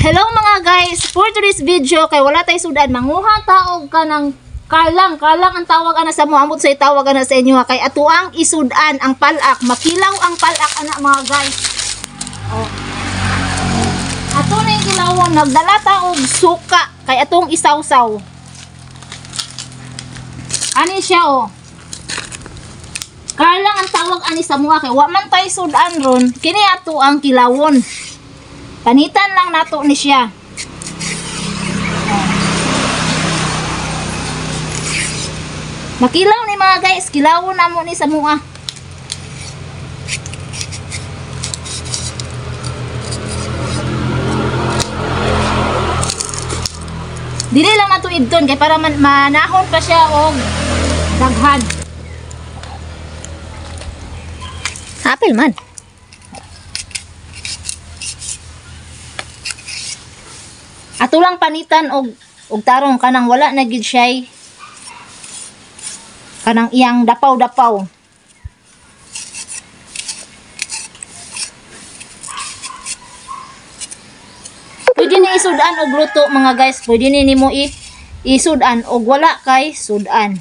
Hello mga guys, for today's video kay wala tay sudan, manguha taog ka ng kalang ang tawag ana sa mo, amot sa itawag ana sa inyo kay atuang isudan ang palak, makilaw ang palak ana mga guys. Oh. Ato na yung kilawon, nagdala taog suka kay atong isawsaw. Ani siya oh. Kalang ang tawag ani sa mga kay wa man tay sudan ron, kini ato ang kilawon. Panitan lang nato ni siya. Makilaw ni mga guys, kilawon namo ni sa mua. Dili lang nato idton kay para manahon pa siya og daghan. Apil man. Ato lang panitan og tarong kanang wala na gid siya kanang iyang dapaw-dapaw. Pwede ni isudan og luto mga guys, pwede ni nimo isudan og wala kay sudan.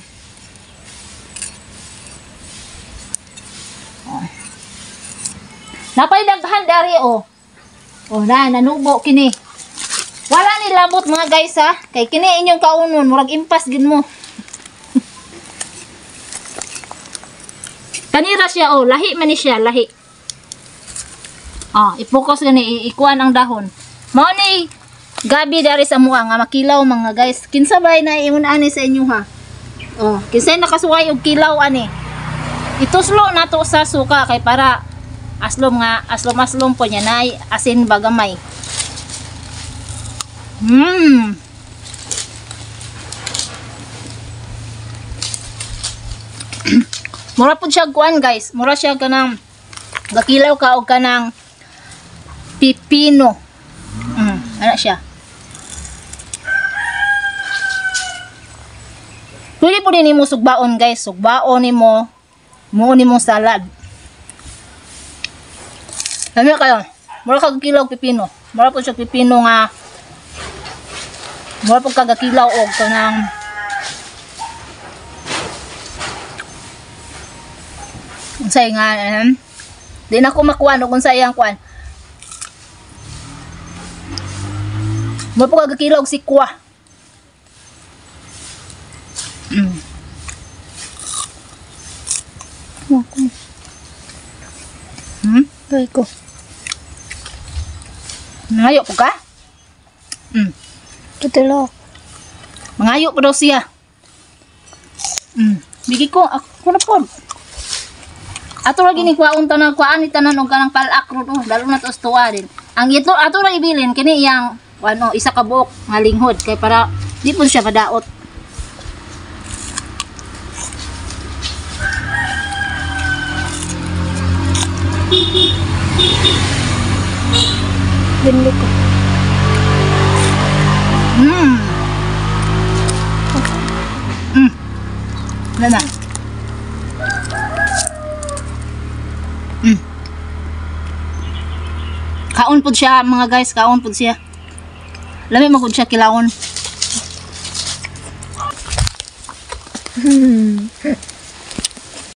Napay daghan dari oh. Oh na nanubo kini. Wala ni labot mga guys ha. Kay kini inyong kaunon, murag impas gid mo. Kanira siya oh, lahi man ni siya, lahi. Oh, i-focus gani, ikuan ang dahon. Mao ni gabi dari sa mua nga makilaw mga guys. Kinsa bay na imon ani sa inyo ha. Oh, kinsa nakasuway og kilaw ani. Ituslo nato sa suka kay para aslom po niya nay asin bagamay. Mura po siya kuan guys, mura siya kanang gakilaw ka o kanang pipino. Ano siya? Pwede po din mo sugbaon guys, sugbaon ni mo salad. Ano kayo? Mura ka gakilaw pipino. Mura po siya pipino nga mura po kagakilaw og kanang unsay nga di na ko makuan og unsay ang kuan. Mura po kagakilaw og sikwa. Ay ko. Ngayo po ka? Tutulog. Mangayo ko daw siya. Bigi ko, ako na po. Ato lagi ni kuwaon tanan kuan ni tanan og kanang palak ro oh, dalo na to tuwa din. Ang ito ato ra ibilin kini iyang ano isa ka buok nga linghod kay para di po siya madaot. Binli ko. Nana. Kaon pud siya mga guys, kaon pud siya. Lami mo pud siya kilawon.